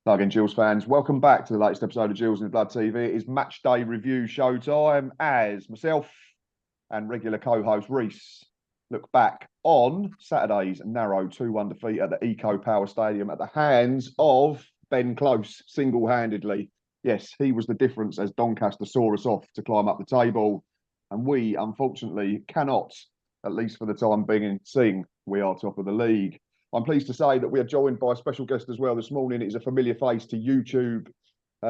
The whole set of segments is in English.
Hello again, Gills fans. Welcome back to the latest episode of Gills in the Blood TV. It is match day review show time as myself and regular co-host Reese look back on Saturday's narrow 2-1 defeat at the Eco Power Stadium at the hands of Ben Close single-handedly. Yes, he was the difference as Doncaster saw us off to climb up the table. And we, unfortunately, cannot, at least for the time being, sing we are top of the league. I'm pleased to say that we are joined by a special guest as well this morning. He's a familiar face to YouTube.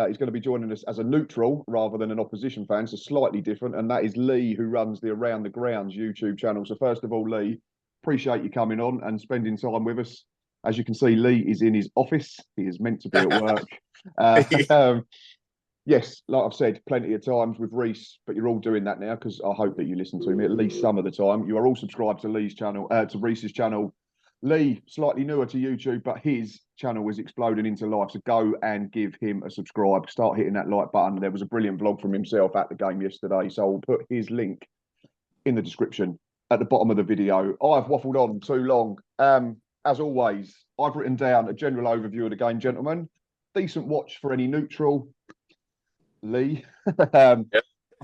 He's going to be joining us as a neutral rather than an opposition fan, so slightly different. And that is Lee, who runs the Around the Grounds YouTube channel. So first of all, Lee, appreciate you coming on and spending time with us. As you can see, Lee is in his office. He is meant to be at work. Yes, like I've said plenty of times with Reese, but you're all doing that now because I hope that you listen to me at least some of the time. You are all subscribed to Lee's channel, to Reese's channel. Lee, slightly newer to YouTube, but his channel is exploding into life. So go and give him a subscribe. Start hitting that like button. There was a brilliant vlog from himself at the game yesterday. So I'll put his link in the description at the bottom of the video. I've waffled on too long. As always, I've written down a general overview of the game, gentlemen. Decent watch for any neutral. Lee. I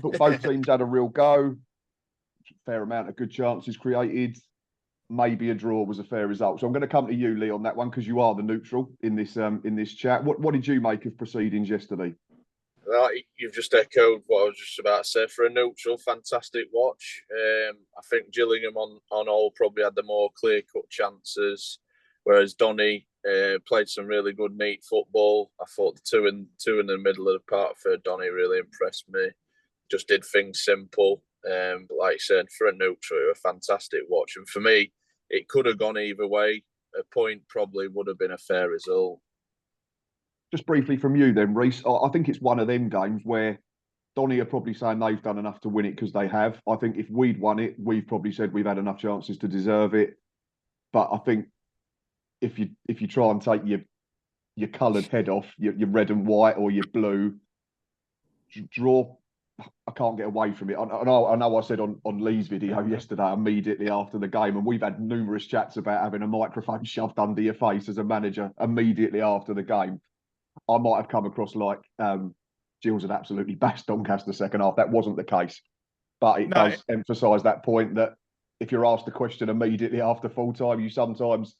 thought both teams had a real go. Fair amount of good chances created. Maybe a draw was a fair result. So I'm going to come to you, Lee, on that one because you are the neutral in this chat. What did you make of proceedings yesterday? You've just echoed what I was just about to say. For a neutral, fantastic watch. I think Gillingham on all probably had the more clear-cut chances, whereas Donny played some really good, neat football. I thought the two in the middle of the park for Donny really impressed me. Just did things simple. But like I said, for a neutral, a fantastic watch. And for me, it could have gone either way. A point probably would have been a fair result. Just briefly from you then, Reese, I think it's one of them games where Donny are probably saying they've done enough to win it because they have. I think if we'd won it, we've probably said we've had enough chances to deserve it. But I think if you try and take your coloured head off, your red and white or your blue, draw, I can't get away from it. I know I said on Lee's video yesterday, immediately after the game, and we've had numerous chats about having a microphone shoved under your face as a manager immediately after the game. I might have come across like Gills had absolutely bashed Doncaster second half. That wasn't the case. But it does emphasise that point that if you're asked a question immediately after full time, you sometimes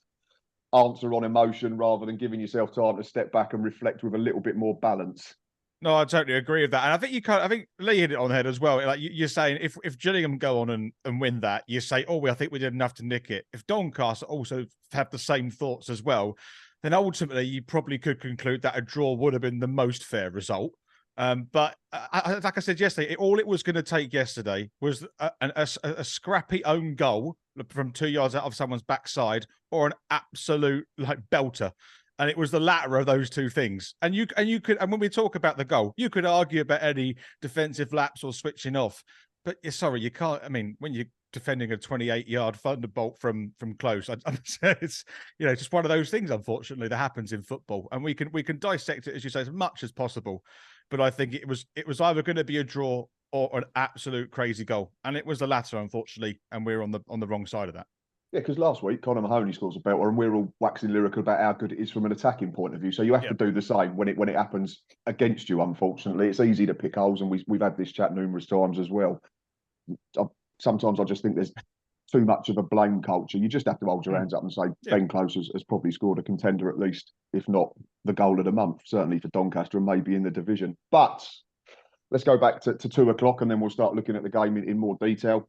answer on emotion rather than giving yourself time to step back and reflect with a little bit more balance. No, I totally agree with that. And I think I think Lee hit it on the head as well. Like you're saying, if Gillingham go on and win that, you say, oh, I think we did enough to nick it. If Doncaster also have the same thoughts as well, then ultimately you probably could conclude that a draw would have been the most fair result. But like I said yesterday, all it was going to take yesterday was a scrappy own goal from 2 yards out of someone's backside or an absolute belter. And it was the latter of those two things. And when we talk about the goal, you could argue about any defensive lapse or switching off. But sorry, you can't. I mean, when you're defending a 28-yard thunderbolt from close, it's just one of those things, unfortunately, that happens in football. And we can dissect it, as you say, as much as possible. But I think it was either going to be a draw or an absolute crazy goal, and it was the latter, unfortunately. And we're on the wrong side of that. Yeah, because last week Conor Mahoney scores a belter, and we're all waxing lyrical about how good it is from an attacking point of view. So you have to do the same when it happens against you. Unfortunately, it's easy to pick holes, and we've had this chat numerous times as well. Sometimes I just think there's too much of a blame culture. You just have to hold your hands up and say Ben Close has probably scored a contender at least, if not the goal of the month, certainly for Doncaster and maybe in the division. But let's go back to 2 o'clock, and then we'll start looking at the game in more detail.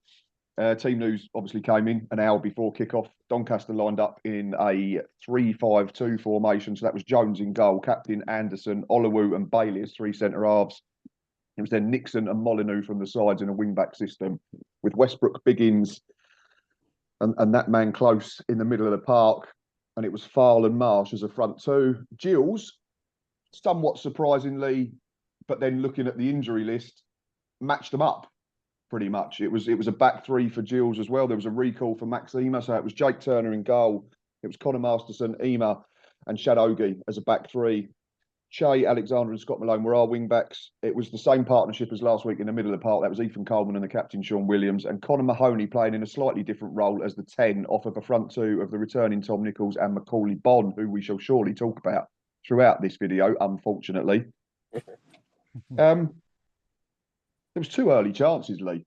Team news obviously came in an hour before kickoff. Doncaster lined up in a 3-5-2 formation. So that was Jones in goal, captain Anderson, Olowu and Bailey as three centre halves. It was then Nixon and Molyneux from the sides in a wing-back system with Westbrook, Biggins and that man Close in the middle of the park. And it was Farl and Marsh as a front two. Gills, somewhat surprisingly, but then looking at the injury list, matched them up. Pretty much. It was a back three for Gills as well. There was a recall for Max Ema, so it was Jake Turner in goal. It was Connor Masterson, Ema, and Shadogi as a back three. Che, Alexander, and Scott Malone were our wing backs. It was the same partnership as last week in the middle of the park. That was Ethan Coleman and the captain Sean Williams, and Connor Mahoney playing in a slightly different role as the 10 off of a front two of the returning Tom Nichols and Macaulay Bonne, who we shall surely talk about throughout this video, unfortunately. There was 2 early chances, Lee.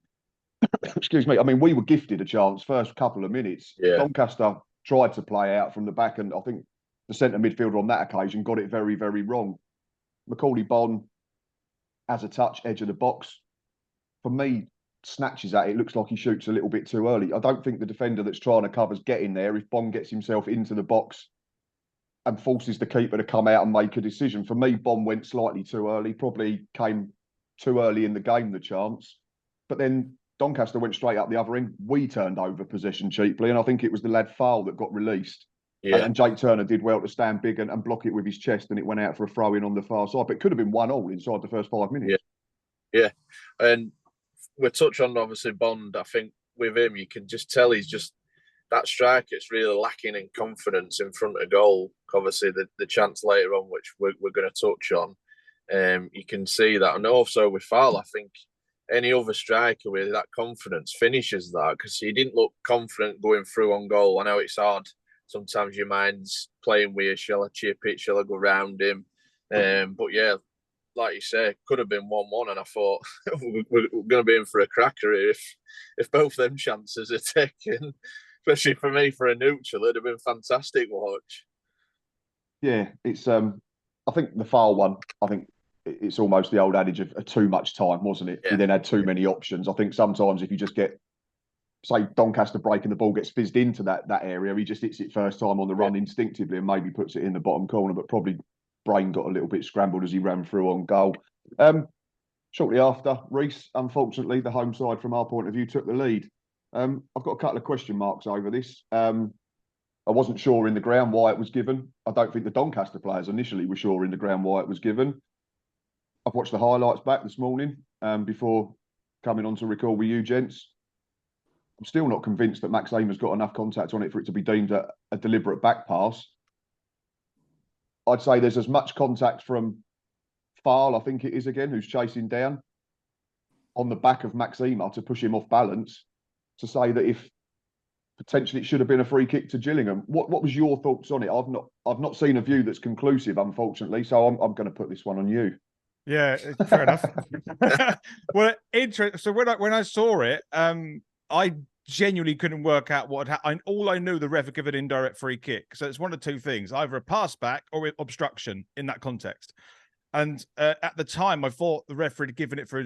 Excuse me. I mean, we were gifted a chance first couple of minutes. Yeah. Doncaster tried to play out from the back, and I think the centre midfielder on that occasion got it very, very wrong. Macaulay Bonne has a touch, edge of the box. For me, snatches at it, looks like he shoots a little bit too early. I don't think the defender that's trying to cover's getting there. If Bonne gets himself into the box and forces the keeper to come out and make a decision. For me, Bonne went slightly too early, probably came too early in the game, the chance. But then Doncaster went straight up the other end. We turned over possession cheaply, and I think it was the lad Fowl that got released. Yeah. And Jake Turner did well to stand big and block it with his chest, and it went out for a throw-in on the far side. But it could have been 1-1 inside the first 5 minutes. Yeah. And we're touching on, obviously, Bond. I think with him, you can just tell he's just that striker. It's really lacking in confidence in front of goal. Obviously, the chance later on, which we're going to touch on, you can see that. And also with Fowl, I think any other striker with that confidence finishes that, because he didn't look confident going through on goal. I know it's hard. Sometimes your mind's playing weird. Shall I chip it? Shall I go round him? But yeah, like you say, could have been 1-1, and I thought we're going to be in for a cracker if both them chances are taken. Especially for me, for a neutral, it'd have been fantastic watch. Yeah, it's I think the Fowl one, I think it's almost the old adage of too much time, wasn't it? Yeah. He then had too many options. I think sometimes if you just get, say, Doncaster breaking the ball, gets fizzed into that area, he just hits it first time on the run instinctively and maybe puts it in the bottom corner, but probably brain got a little bit scrambled as he ran through on goal. Shortly after, Reece, unfortunately, the home side from our point of view, took the lead. I've got a couple of question marks over this. I wasn't sure in the ground why it was given. I don't think the Doncaster players initially were sure in the ground why it was given. I've watched the highlights back this morning before coming on to record with you, gents. I'm still not convinced that Max Eamer's got enough contact on it for it to be deemed a deliberate back pass. I'd say there's as much contact from Fowl, I think it is again, who's chasing down on the back of Max Eamer to push him off balance, to say that if potentially it should have been a free kick to Gillingham. What was your thoughts on it? I've not seen a view that's conclusive, unfortunately, so I'm going to put this one on you. Yeah, fair enough. Well, interesting. So when I saw it, I genuinely couldn't work out what had happened. All I knew, the ref would give an indirect free kick. So it's one of two things: either a pass back or obstruction in that context. And at the time, I thought the referee had given it for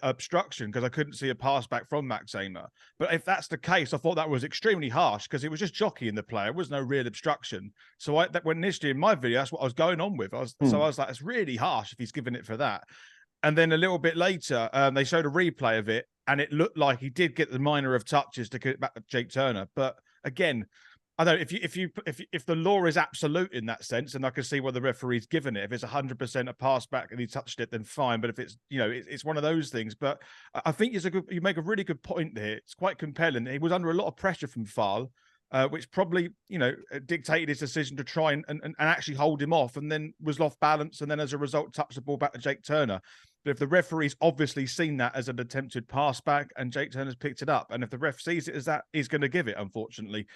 obstruction because I couldn't see a pass back from Max Eamer. But if that's the case, I thought that was extremely harsh because it was just jockeying the player. It was no real obstruction. So when initially in my video, that's what I was going on with. So I was like, it's really harsh if he's given it for that. And then a little bit later, they showed a replay of it, and it looked like he did get the minor of touches to get it back to Jake Turner. But again, I don't know if the law is absolute in that sense, and I can see why the referee's given it. If it's 100% a pass back and he touched it, then fine. But if it's, it's one of those things. But I think you make a really good point here. It's quite compelling. He was under a lot of pressure from Fowl, which probably, dictated his decision to try and actually hold him off, and then was off balance, and then as a result touched the ball back to Jake Turner. But if the referee's obviously seen that as an attempted pass back and Jake Turner's picked it up, and if the ref sees it as that, he's going to give it, unfortunately.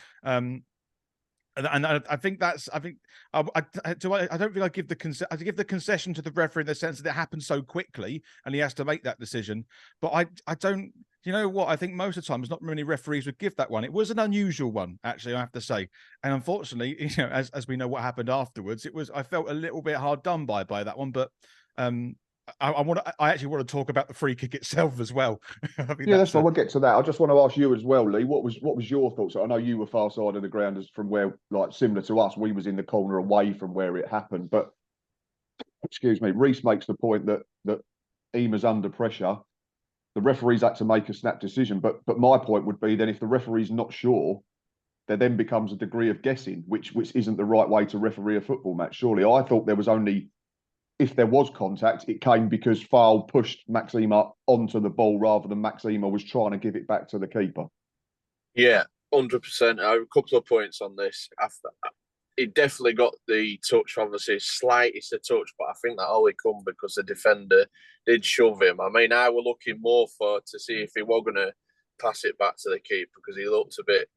And I think that's, I don't think I give the concession to the referee in the sense that it happened so quickly and he has to make that decision. But I don't, you know what? I think most of the time, not many referees would give that one. It was an unusual one, actually, I have to say. And unfortunately, as we know what happened afterwards, I felt a little bit hard done by that one. But I actually want to talk about the free kick itself as well. That's fine. We'll get to that. I just want to ask you as well, Lee. What was your thoughts? I know you were far side of the ground as from where, like, similar to us, we was in the corner away from where it happened. But excuse me, Reece makes the point that Eamer's under pressure. The referee's had to make a snap decision. But my point would be then if the referee's not sure, there then becomes a degree of guessing, which isn't the right way to referee a football match. Surely, I thought there was only, if there was contact, it came because Fowl pushed Max Eamer onto the ball rather than Max Eamer was trying to give it back to the keeper. Yeah, 100%. A couple of points on this. He definitely got the touch, obviously, slightest a touch, but I think that only come because the defender did shove him. I mean, I were looking more to see if he was going to pass it back to the keeper because he looked a bit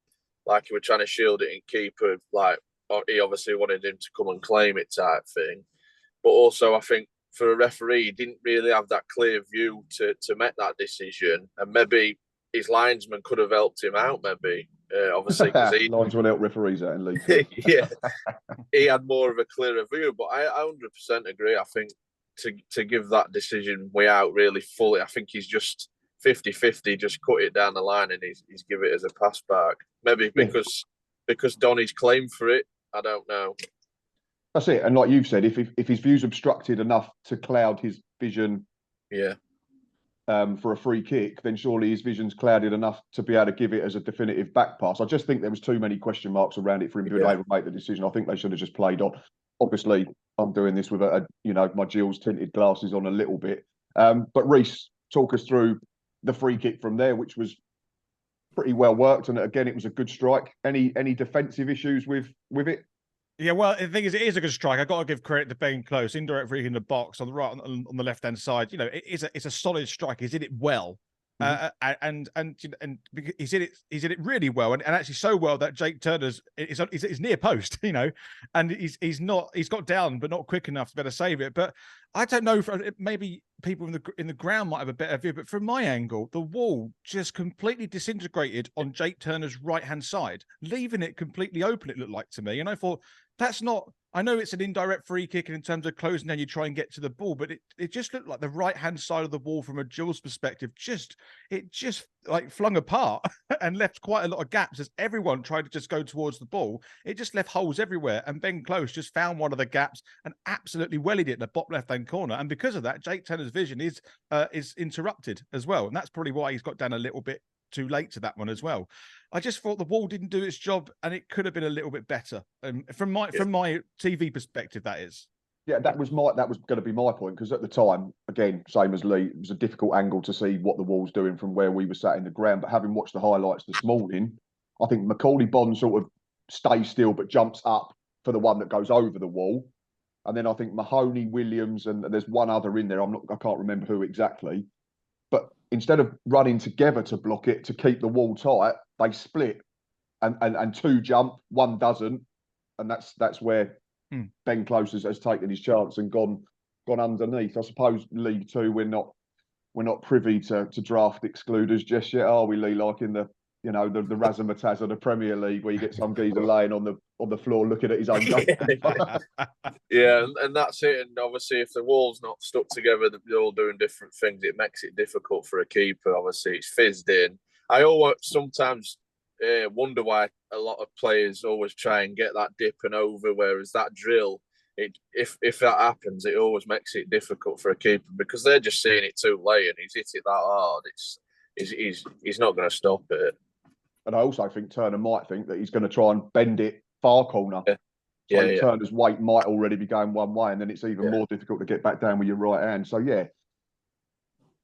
like he was trying to shield it and keeper, like, he obviously wanted him to come and claim it type thing. But also, I think for a referee, he didn't really have that clear view to make that decision, and maybe his linesman could have helped him out. Maybe obviously because he linesman help referees out in League. yeah, he had more of a clearer view. But I 100% agree. I think to give that decision way out really fully, I think he's just 50-50, just cut it down the line and he's give it as a pass back. Maybe because Donny's claimed for it. I don't know. That's it. And like you've said, if his view's obstructed enough to cloud his vision, for a free kick, then surely his vision's clouded enough to be able to give it as a definitive back pass. I just think there was too many question marks around it for him to be able to make the decision. I think they should have just played on. Obviously, I'm doing this with my Gills tinted glasses on a little bit. But Reece, talk us through the free kick from there, which was pretty well worked, and again, it was a good strike. Any defensive issues with it? Yeah, well, the thing is, it is a good strike. I got to give credit to Ben Close, indirect free in the box on the right, on the left hand side. You know, it's a solid strike. He's in it well, and he's in it really well, and actually so well that Jake Turner's is near post. You know, and he's got down, but not quick enough to better save it. But I don't know. Maybe people in the ground might have a better view, but from my angle, the wall just completely disintegrated on Jake Turner's right hand side, leaving it completely open. It looked like to me, and I thought, that's not, I know it's an indirect free kick, and in terms of closing down, you try and get to the ball, but it just looked like the right-hand side of the wall from a Gills perspective, it just like flung apart and left quite a lot of gaps as everyone tried to just go towards the ball. It just left holes everywhere, and Ben Close just found one of the gaps and absolutely wellied it in the bottom left-hand corner. And because of that, Jake Turner's vision is interrupted as well, and that's probably why he's got down a little bit too late to that one as well. I just thought the wall didn't do its job, and it could have been a little bit better. From my TV perspective, that is. Yeah, that was going to be my point, because at the time, again, same as Lee, it was a difficult angle to see what the wall's doing from where we were sat in the ground. But having watched the highlights this morning, I think Macaulay Bond sort of stays still but jumps up for the one that goes over the wall. And then I think Mahoney, Williams, and there's one other in there. I can't remember who exactly. But instead of running together to block it, to keep the wall tight, they split, and two jump, one doesn't, and that's where Ben Close has taken his chance and gone underneath. I suppose League Two, we're not privy to draft excluders just yet, are we, Lee? Like in the razzmatazz of the Premier League, where you get some geezer laying on the floor looking at his own goal. Yeah, and that's it. And obviously, if the wall's not stuck together, they're all doing different things. It makes it difficult for a keeper. Obviously, it's fizzed in. I always sometimes wonder why a lot of players always try and get that dip and over, whereas that drill, if that happens, it always makes it difficult for a keeper, because they're just seeing it too late, and he's hit it that hard. He's not going to stop it. And I also think Turner might think that he's going to try and bend it far corner. So Turner's weight might already be going one way, and then it's even more difficult to get back down with your right hand. So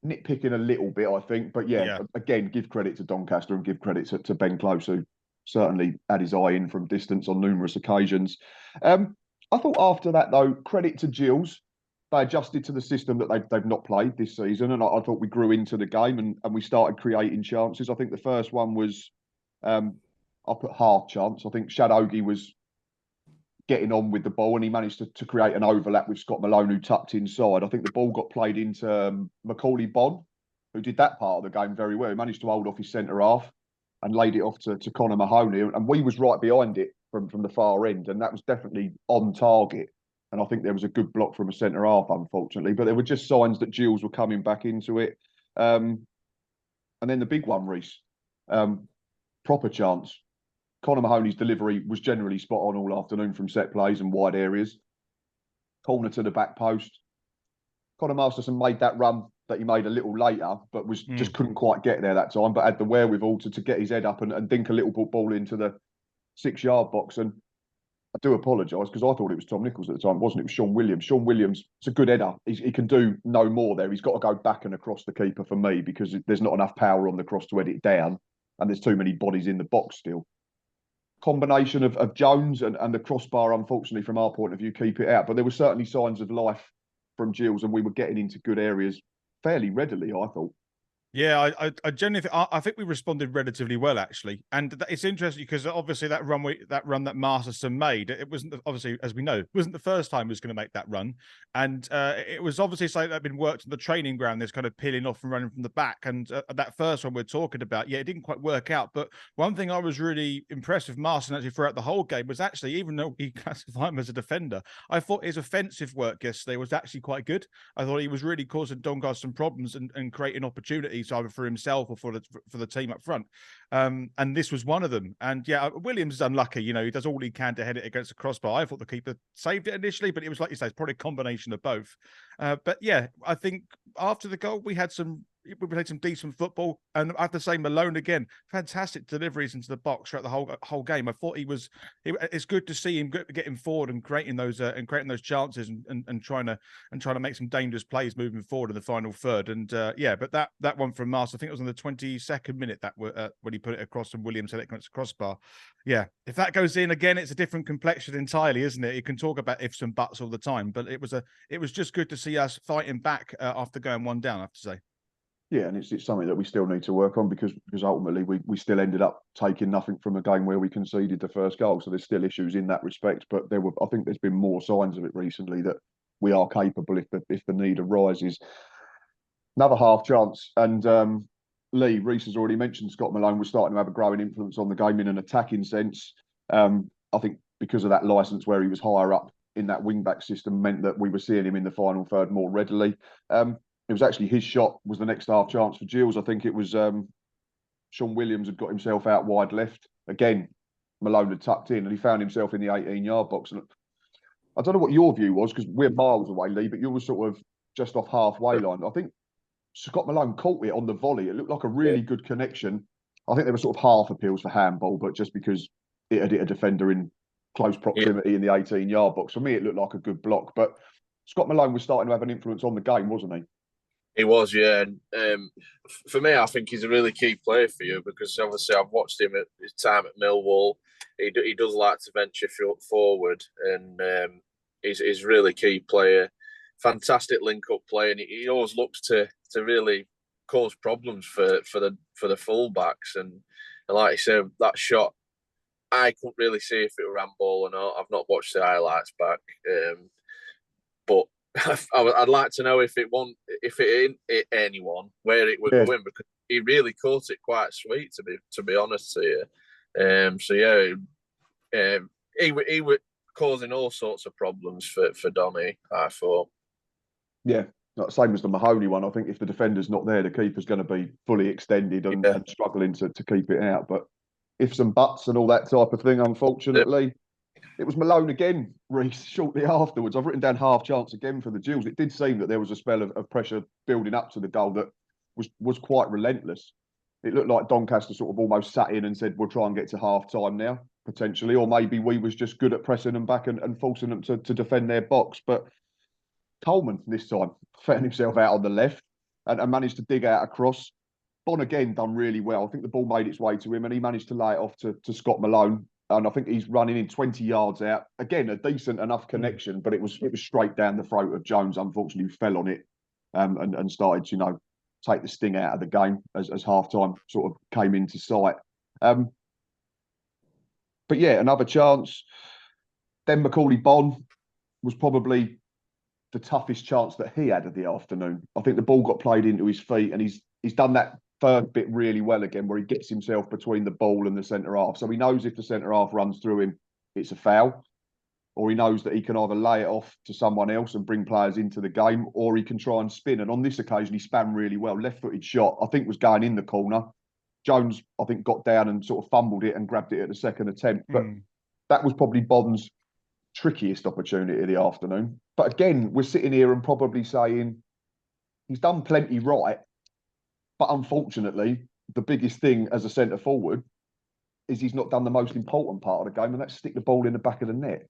nitpicking a little bit, I think. But again, give credit to Doncaster and give credit to Ben Close, who certainly had his eye in from distance on numerous occasions. I thought after that, though, credit to Gills. They adjusted to the system that they've not played this season, and I thought we grew into the game and we started creating chances. I think the first one was, I'll put half chance. I think Shadogi was getting on with the ball, and he managed to create an overlap with Scott Malone, who tucked inside. I think the ball got played into Macaulay Bond, who did that part of the game very well. He managed to hold off his centre half and laid it off to Connor Mahoney, and we was right behind it from the far end, and that was definitely on target. And I think there was a good block from a centre half, unfortunately, but there were just signs that Gills were coming back into it. And then the big one, Reece, proper chance. Connor Mahoney's delivery was generally spot on all afternoon from set plays and wide areas. Corner to the back post. Connor Masterson made that run that he made a little later, but just couldn't quite get there that time, but had the wherewithal to get his head up and dink a little ball into the 6-yard box. And I do apologise, because I thought it was Tom Nichols at the time, wasn't it? It was Sean Williams. Sean Williams, it's a good header. He can do no more there. He's got to go back and across the keeper for me, because there's not enough power on the cross to head it down, and there's too many bodies in the box still. Combination of Jones and the crossbar, unfortunately, from our point of view, keep it out. But there were certainly signs of life from Gills, and we were getting into good areas fairly readily, I thought. Yeah, I genuinely I think we responded relatively well, actually, and it's interesting because obviously that run that Masterson made, it wasn't, obviously, as we know, it wasn't the first time he was going to make that run, and it was obviously something that had been worked on the training ground. This kind of peeling off and running from the back, and that first one we're talking about, yeah, it didn't quite work out. But one thing I was really impressed with Masterson actually throughout the whole game was actually, even though he classified him as a defender, I thought his offensive work yesterday was actually quite good. I thought he was really causing Doncaster some problems and creating opportunities either for himself or for the team up front. And this was one of them. And yeah, Williams is unlucky. He does all he can to head it against the crossbar. I thought the keeper saved it initially, but it was, like you say, it's probably a combination of both. But yeah, I think after the goal, we played some decent football, and I have to say, Malone again, fantastic deliveries into the box throughout the whole game. I thought it's good to see him getting forward and creating those chances and trying to make some dangerous plays moving forward in the final third. And yeah, but that one from Mars, I think it was on the 22nd minute that when he put it across and Williams had it against the crossbar. Yeah, if that goes in again, it's a different complexion entirely, isn't it? You can talk about ifs and buts all the time, but it was just good to see us fighting back after going one down, I have to say. Yeah, and it's something that we still need to work on because ultimately we still ended up taking nothing from a game where we conceded the first goal. So there's still issues in that respect. But I think there's been more signs of it recently that we are capable if the need arises. Another half chance, and Reece has already mentioned Scott Malone was starting to have a growing influence on the game in an attacking sense. I think because of that licence where he was higher up in that wing-back system meant that we were seeing him in the final third more readily. It was actually his shot was the next half chance for Gills. I think it was Sean Williams had got himself out wide left. Again, Malone had tucked in and he found himself in the 18-yard box. And I don't know what your view was because we're miles away, Lee, but you were sort of just off halfway line. I think Scott Malone caught it on the volley. It looked like a really good connection. I think there were sort of half appeals for handball, but just because it had hit a defender in close proximity in the 18-yard box, for me, it looked like a good block. But Scott Malone was starting to have an influence on the game, wasn't he? He was, yeah. And for me, I think he's a really key player for you because obviously I've watched him at his time at Millwall. He does like to venture forward, and he's really key player. Fantastic link-up play, and he always looks to really cause problems for the fullbacks. And like you said, that shot, I couldn't really see if it were handball or not. I've not watched the highlights back, but I'd like to know if it anyone where it would go in because he really caught it quite sweet to be honest to you. So yeah, he was causing all sorts of problems for Donny, I thought. Yeah, same as the Mahoney one. I think if the defender's not there, the keeper's going to be fully extended and struggling to keep it out. But ifs and buts and all that type of thing, unfortunately. It was Malone again, Reece, shortly afterwards. I've written down half chance again for the Gills. It did seem that there was a spell of pressure building up to the goal that was quite relentless. It looked like Doncaster sort of almost sat in and said, we'll try and get to half time now, potentially. Or maybe we was just good at pressing them back and forcing them to defend their box. But Coleman this time found himself out on the left and managed to dig out a cross. Bon again done really well. I think the ball made its way to him and he managed to lay it off to Scott Malone. And I think he's running in 20 yards out. Again, a decent enough connection, but it was straight down the throat of Jones. Unfortunately, who fell on it and started to, take the sting out of the game as half-time sort of came into sight. But yeah, another chance. Then Macaulay-Bon was probably the toughest chance that he had of the afternoon. I think the ball got played into his feet and he's done that third bit really well again, where he gets himself between the ball and the centre half. So he knows if the centre half runs through him, it's a foul, or he knows that he can either lay it off to someone else and bring players into the game, or he can try and spin. And on this occasion, he span really well. Left-footed shot, I think was going in the corner. Jones, I think, got down and sort of fumbled it and grabbed it at the second attempt. But that was probably Bon's trickiest opportunity of the afternoon. But again, we're sitting here and probably saying he's done plenty right. But unfortunately, the biggest thing as a centre forward is he's not done the most important part of the game, and that's stick the ball in the back of the net.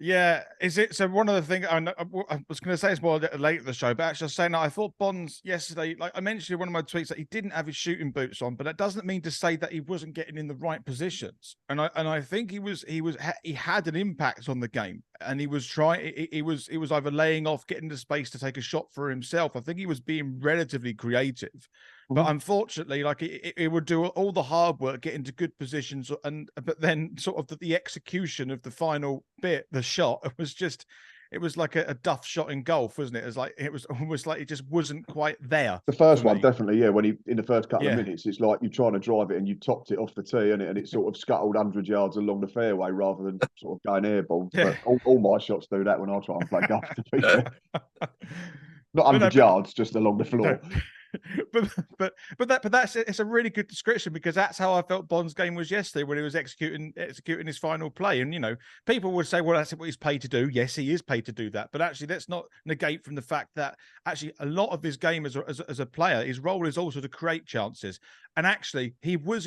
Yeah, is it? So one of the things I was going to say it's more late in the show, but actually I was saying that I thought Bonds yesterday, like I mentioned in one of my tweets, that he didn't have his shooting boots on, but that doesn't mean to say that he wasn't getting in the right positions. And I think he had an impact on the game, and he was trying. He was either laying off, getting the space to take a shot for himself. I think he was being relatively creative. But unfortunately, like it would do all the hard work, get into good positions, but then sort of the execution of the final bit, the shot, it was like a duff shot in golf, wasn't it? It was almost like it just wasn't quite there. The first one, definitely, yeah. When in the first couple of Yeah. minutes, it's like you're trying to drive it and you topped it off the tee, and it sort of scuttled 100 yards along the fairway rather than sort of going airborne. Yeah. But all my shots do that when I try and play golf, to be fair. Not But 100 yards, just along the floor. but that's it's a really good description, because that's how I felt Bond's game was yesterday when he was executing his final play. And people would say, well, that's what he's paid to do. Yes, he is paid to do that, but actually let's not negate from the fact that actually a lot of his game as a player, his role is also to create chances. And actually he was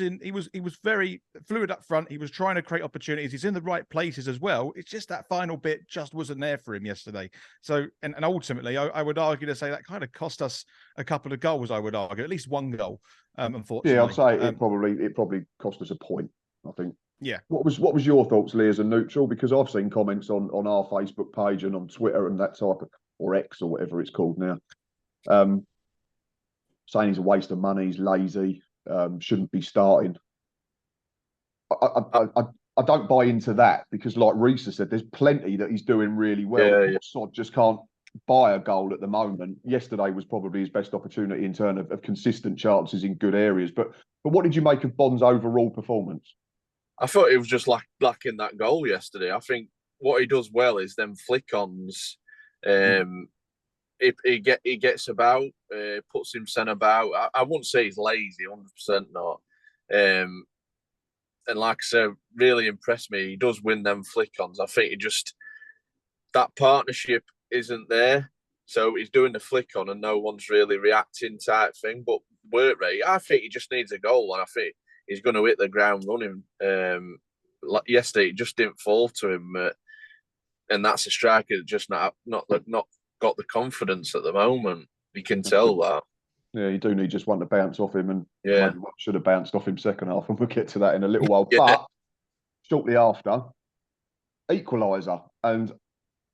very fluid up front. He was trying to create opportunities. He's in the right places as well. It's just that final bit just wasn't there for him yesterday. So and ultimately I would argue to say that kind of cost us a couple of goals. I would argue at least one goal. Unfortunately, yeah, I'd say it probably cost us a point, I think. Yeah. What was your thoughts, Lee, as a neutral? Because I've seen comments on our Facebook page and on Twitter and that type of, or X or whatever it's called now, saying he's a waste of money, he's lazy, shouldn't be starting. I don't buy into that, because, like Reese said, there's plenty that he's doing really well. Yeah. Sod just can't buy a goal at the moment. Yesterday was probably his best opportunity in terms of consistent chances in good areas. But what did you make of Bond's overall performance? I thought it was just lacking that goal yesterday. I think what he does well is them flick-ons. He gets about, puts himself about. I wouldn't say he's lazy, 100% not. And like I said, really impressed me. He does win them flick-ons. I think that partnership isn't there. So he's doing the flick on and no one's really reacting type thing. But work rate, I think he just needs a goal, and I think he's going to hit the ground running. Yesterday, it just didn't fall to him. And that's a striker that just not got the confidence at the moment. You can tell that. Yeah, you do need just one to bounce off him, and yeah, maybe one should have bounced off him second half, and we'll get to that in a little while. Yeah. But shortly after, equaliser, and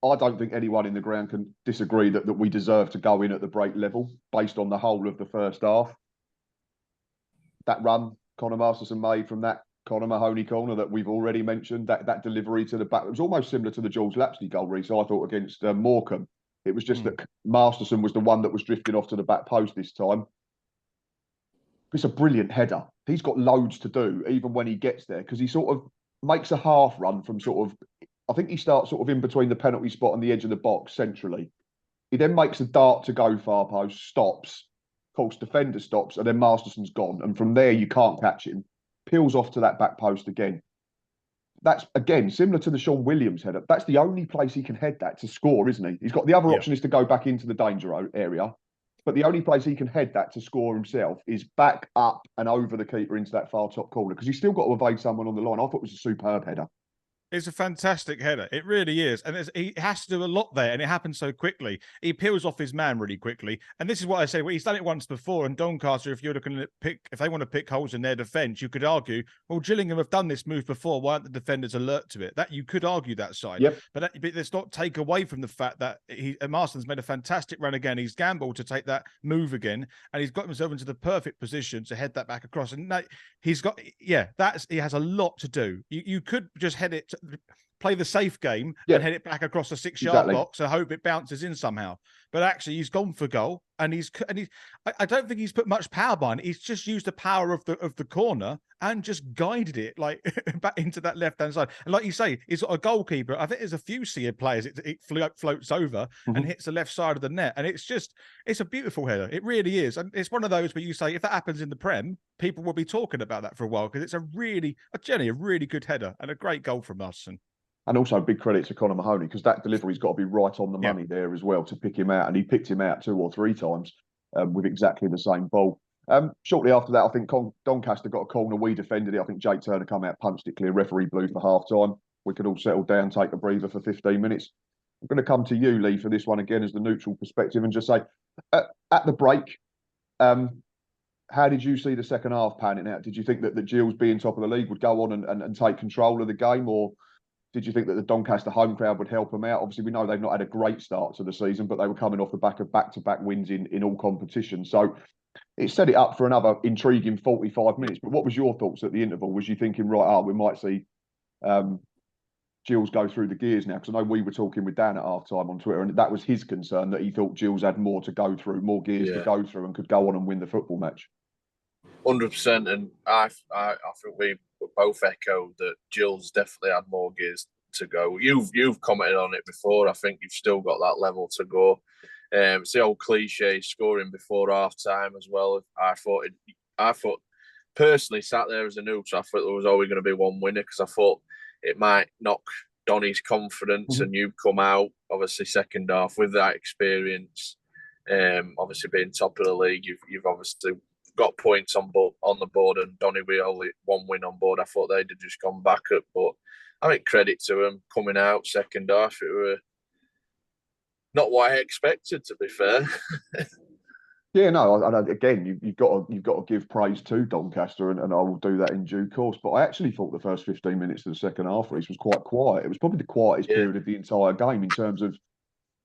I don't think anyone in the ground can disagree that we deserve to go in at the break level based on the whole of the first half. That run Conor Masterson made from that Conor Mahoney corner that we've already mentioned, that delivery to the back, it was almost similar to the George Lapsley goal, Reece, I thought, against Morecambe. It was just that Masterson was the one that was drifting off to the back post this time. It's a brilliant header. He's got loads to do, even when he gets there, because he sort of makes a half run from sort of, I think he starts sort of in between the penalty spot and the edge of the box centrally. He then makes a dart to go far post, stops, of course, defender stops, and then Masterson's gone. And from there, you can't catch him. Peels off to that back post again. That's, again, similar to the Sean Williams header. That's the only place he can head that to score, isn't he? He's got the other option is to go back into the danger area. But the only place he can head that to score himself is back up and over the keeper into that far top corner, because he's still got to evade someone on the line. I thought it was a superb header. It's a fantastic header. It really is. And he has to do a lot there, and it happens so quickly. He peels off his man really quickly. And this is what I say. Well, he's done it once before. And Doncaster, if you're looking at if they want to pick holes in their defence, you could argue, well, Gillingham have done this move before. Why aren't the defenders alert to it? That you could argue that side. Yep. But let's not take away from the fact that Marston's made a fantastic run again. He's gambled to take that move again, and he's got himself into the perfect position to head that back across. And he's got, he has a lot to do. You could just head it play the safe game and head it back across the 6-yard box and hope it bounces in somehow. But actually, he's gone for goal, and I don't think he's put much power behind it. He's just used the power of the corner and just guided it like back into that left-hand side. And like you say, he's got a goalkeeper. I think there's a few Seared players. It floats over and hits the left side of the net, and it's a beautiful header. It really is, and it's one of those where you say if that happens in the Prem, people will be talking about that for a while, because it's a really good header and a great goal from Masterson. And also big credit to Conor Mahoney, because that delivery's got to be right on the money there as well to pick him out. And he picked him out 2 or 3 times with exactly the same ball. Shortly after that, I think Doncaster got a corner. We defended it. I think Jake Turner come out, punched it clear. Referee blew for half time. We could all settle down, take a breather for 15 minutes. I'm going to come to you, Lee, for this one again as the neutral perspective, and just say, at the break, how did you see the second half panning out? Did you think that Gills being top of the league would go on and take control of the game, or did you think that the Doncaster home crowd would help them out? Obviously, we know they've not had a great start to the season, but they were coming off the back of back-to-back wins in all competitions. So it set it up for another intriguing 45 minutes. But what was your thoughts at the interval? Was you thinking, right, we might see Gills go through the gears now? Because I know we were talking with Dan at half time on Twitter, and that was his concern, that he thought Gills had more to go through, more gears to go through, and could go on and win the football match. 100%, and I think we both echoed that Gills definitely had more gears to go. You've commented on it before. I think you've still got that level to go. It's the old cliche, scoring before half time as well. I thought personally, sat there as a neutral, I thought there was always going to be one winner, because I thought it might knock Donny's confidence, and you've come out obviously second half with that experience. Obviously being top of the league, you've obviously got points on the board, and Donny with only one win on board. I thought they'd have just gone back up, but I think credit to them coming out second half. It were not what I expected, to be fair. Yeah, no. Again, you've got to give praise to Doncaster, and I will do that in due course. But I actually thought the first 15 minutes of the second half race was quite quiet. It was probably the quietest period of the entire game in terms of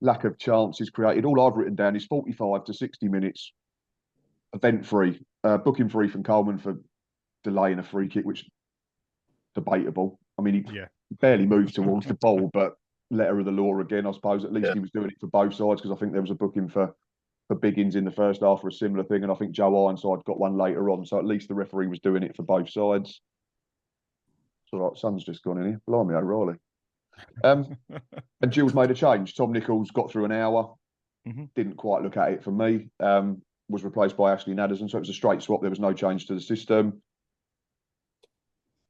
lack of chances created. All I've written down is 45 to 60 minutes event free, booking free from Coleman for delaying a free kick, which debatable. I mean, he barely moved towards the ball, but letter of the law again, I suppose. At least he was doing it for both sides, because I think there was a booking for Biggins in the first half for a similar thing, and I think Joe Ironside got one later on. So at least the referee was doing it for both sides. It's all right, sun's just gone in here. Blimey, O'Reilly. And Gills made a change. Tom Nichols got through an hour. Didn't quite look at it for me. Was replaced by Ashley Naderson, so it was a straight swap. There was no change to the system.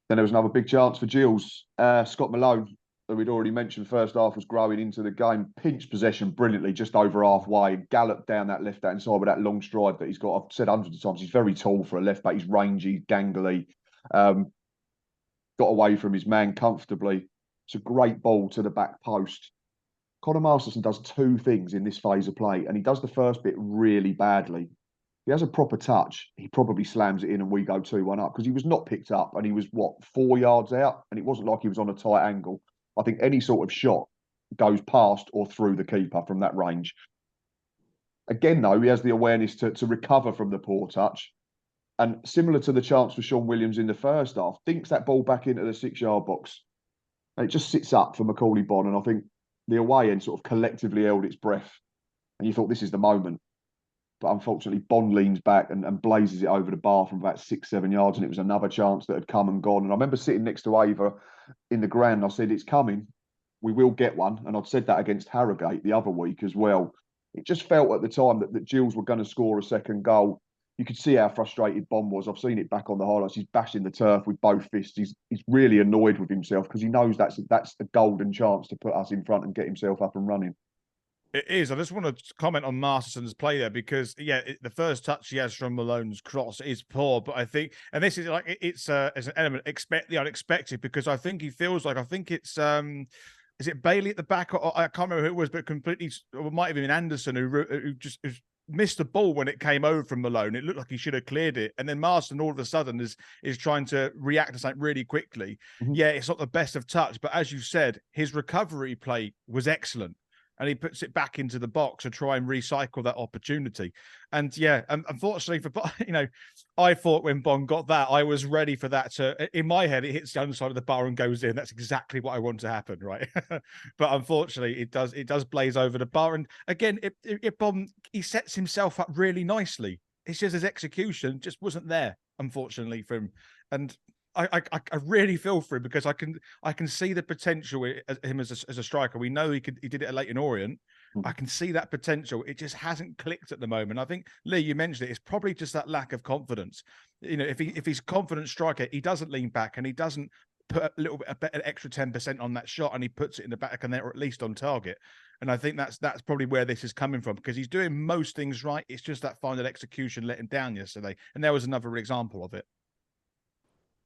Then there was another big chance for Gills. Scott Malone, that we'd already mentioned, first half was growing into the game, pinched possession brilliantly just over halfway, galloped down that left-hand side with that long stride that he's got. I've said hundreds of times, he's very tall for a left-back. He's rangy, gangly. Got away from his man comfortably. It's a great ball to the back post. Conor Masterson does two things in this phase of play, and he does the first bit really badly. He has a proper touch. He probably slams it in and we go 2-1 up, because he was not picked up, and he was, 4 yards out? And it wasn't like he was on a tight angle. I think any sort of shot goes past or through the keeper from that range. Again, though, he has the awareness to recover from the poor touch. And similar to the chance for Sean Williams in the first half, dinks that ball back into the 6-yard box. And it just sits up for Macaulay Bonne. And I think the away end sort of collectively held its breath. And you thought, this is the moment. But unfortunately, Bonne leans back and blazes it over the bar from about 6-7 yards. And it was another chance that had come and gone. And I remember sitting next to Ava in the ground. I said, it's coming. We will get one. And I'd said that against Harrogate the other week as well. It just felt at the time that Gills were going to score a second goal. You could see how frustrated Bonne was. I've seen it back on the highlights. He's bashing the turf with both fists. He's really annoyed with himself, because he knows that's a golden chance to put us in front and get himself up and running. It is. I just want to comment on Masterson's play there, because the first touch he has from Malone's cross is poor, but I think, and this is like, it's an element expect the unexpected, because I think he feels like, I think it's is it Bailey at the back, or I can't remember who it was, but completely, or it might have been Anderson who just missed the ball when it came over from Malone. It looked like he should have cleared it, and then Marston all of a sudden is trying to react to something really quickly. Yeah, it's not the best of touch, but as you said, his recovery play was excellent. And he puts it back into the box to try and recycle that opportunity. And unfortunately for, I thought when Bonne got that, I was ready for that to, in my head, it hits the underside of the bar and goes in. That's exactly what I want to happen, right? But unfortunately, it does blaze over the bar. And again, Bonne, he sets himself up really nicely. It's just his execution just wasn't there, unfortunately, for him. And I really feel for him, because I can see the potential in him as a striker. We know he did it at Leyton Orient. I can see that potential. It just hasn't clicked at the moment. I think, Lee, you mentioned it. It's probably just that lack of confidence. If he's a confident striker, he doesn't lean back and he doesn't put a little bit an extra 10% on that shot, and he puts it in the back and or at least on target. And I think that's probably where this is coming from, because he's doing most things right. It's just that final execution let him down yesterday, and there was another example of it.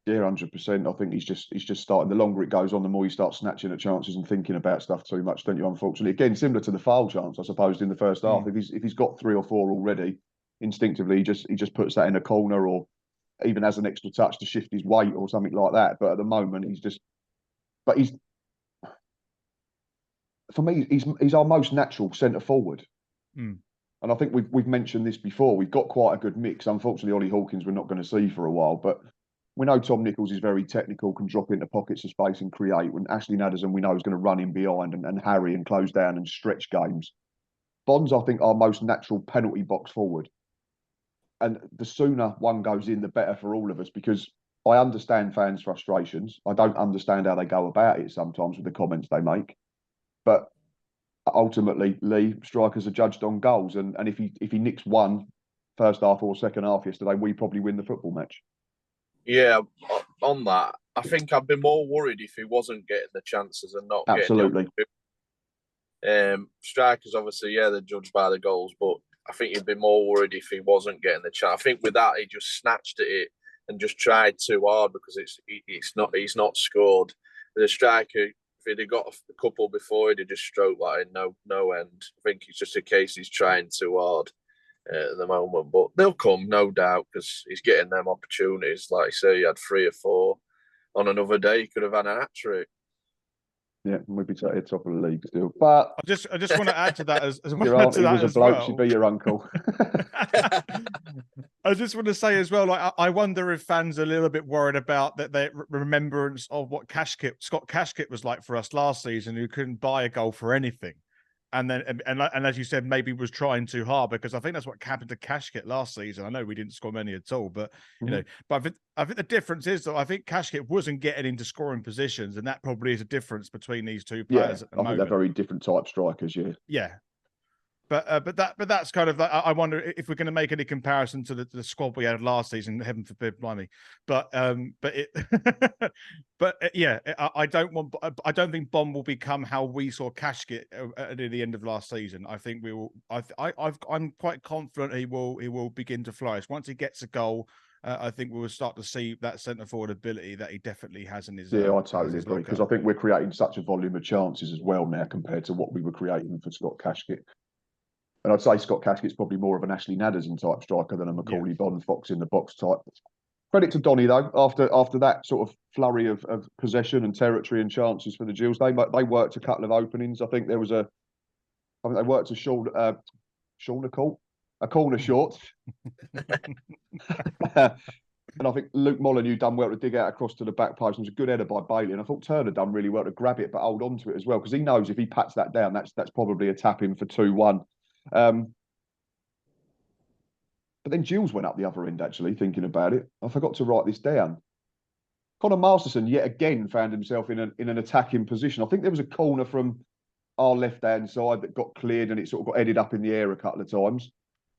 Yeah, 100%. I think he's just starting. The longer it goes on, the more you start snatching at chances and thinking about stuff too much, don't you? Unfortunately, again, similar to the foul chance, I suppose, in the first half. If he's got 3 or 4 already, instinctively he just puts that in a corner, or even has an extra touch to shift his weight or something like that. But at the moment, for me, he's our most natural centre forward. And I think we've mentioned this before. We've got quite a good mix. Unfortunately, Ollie Hawkins we're not going to see for a while, but we know Tom Nichols is very technical, can drop into pockets of space and create. When Ashley Nadesan we know is going to run in behind and harry and close down and stretch games. Bond's, I think, our most natural penalty box forward. And the sooner one goes in, the better for all of us, because I understand fans' frustrations. I don't understand how they go about it sometimes with the comments they make. But ultimately, Lee, strikers are judged on goals. And if he nicks one first half or second half yesterday, we probably win the football match. Yeah, on that, I think I'd be more worried if he wasn't getting the chances and not Absolutely. Getting strikers, obviously, yeah, they're judged by the goals, but I think he'd be more worried if he wasn't getting the chance. I think with that, he just snatched at it and just tried too hard because he's not scored. The striker, if he'd have got a couple before, he'd have just stroked that in no end. I think it's just a case he's trying too hard at the moment, but they'll come, no doubt, because he's getting them opportunities. Like I say, he had 3 or 4 on another day. He could have had an hat-trick. Yeah, we'd be at the top of the league still. But I just want to add to that as well. Your auntie was a bloke, well. she'd be your uncle. I just want to say as well, like I wonder if fans are a little bit worried about that their remembrance of what Scott Cashkit was like for us last season, who couldn't buy a goal for anything. And then, and as you said, maybe was trying too hard, because I think that's what happened to Cashkit last season. I know we didn't score many at all, but you know, but I think the difference is that I think Cashkit wasn't getting into scoring positions, and that probably is a difference between these two players. I think they're very different type strikers. Yeah. But that's kind of like, I wonder if we're going to make any comparison to the squad we had last season. Heaven forbid, blimey. But yeah, I don't think Bond will become how we saw Cashkit at the end of last season. I think we will. I'm quite confident he will begin to flourish once he gets a goal. I think we will start to see that centre forward ability that he definitely has in his. Yeah, I totally agree, because I think we're creating such a volume of chances as well now compared to what we were creating for Scott Cashkit. And I'd say Scott Cashkit's probably more of an Ashley Nadesan type striker than a Macaulay Bond Fox in the box type. Credit to Donny though, after that sort of flurry of possession and territory and chances for the Gills, they worked a couple of openings. I think they worked a corner short. And I think Luke Molyneux done well to dig out across to the back post. It was a good header by Bailey. And I thought Turner done really well to grab it, but hold on to it as well, because he knows if he pats that down, that's probably a tap in for 2-1. But then Gills went up the other end, actually, thinking about it. I forgot to write this down. Conor Masterson, yet again, found himself in an attacking position. I think there was a corner from our left-hand side that got cleared and it sort of got headed up in the air a couple of times.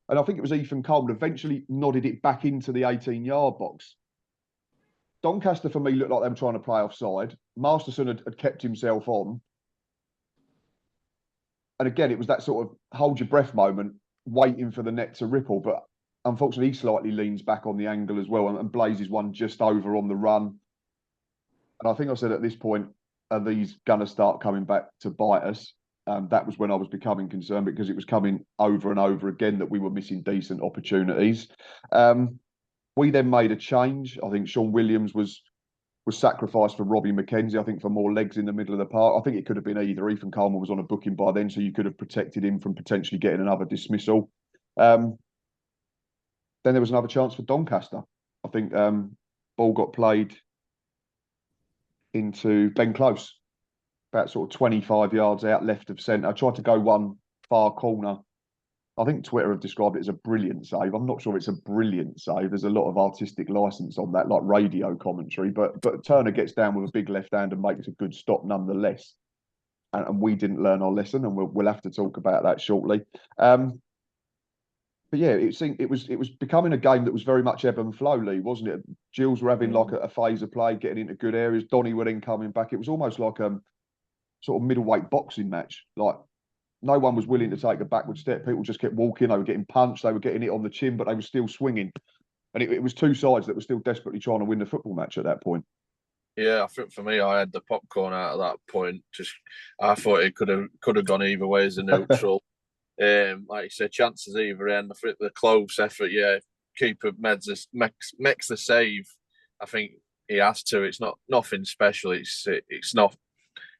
And I think it was Ethan Coleman eventually nodded it back into the 18-yard box. Doncaster, for me, looked like they were trying to play offside. Masterson had kept himself on. And again, it was that sort of hold your breath moment, waiting for the net to ripple. But unfortunately, he slightly leans back on the angle as well and blazes one just over on the run. And I think I said at this point, are these going to start coming back to bite us? That was when I was becoming concerned, because it was coming over and over again that we were missing decent opportunities. We then made a change. I think Sean Williams was sacrificed for Robbie McKenzie, I think, for more legs in the middle of the park. I think it could have been either. Ethan Coleman was on a booking by then, so you could have protected him from potentially getting another dismissal. Then there was another chance for Doncaster. I think ball got played into Ben Close, about sort of 25 yards out left of centre. I tried to go one far corner. I think Twitter have described it as a brilliant save. I'm not sure it's a brilliant save. There's a lot of artistic license on that, like radio commentary. But Turner gets down with a big left hand and makes a good stop nonetheless. And we didn't learn our lesson, and we'll have to talk about that shortly. But yeah, it was becoming a game that was very much ebb and flow, Lee, wasn't it? Gills were having like a phase of play, getting into good areas. Donny were then coming back. It was almost like sort of middleweight boxing match. Like, no one was willing to take a backward step. People just kept walking. They were getting punched. They were getting it on the chin, but they were still swinging. And it was two sides that were still desperately trying to win the football match at that point. Yeah, I think for me, I had the popcorn out at that point. I thought it could have gone either way as a neutral. Like you said, chances either end. I think the close effort, yeah, keeper makes the save. I think he has to. It's not nothing special. It's not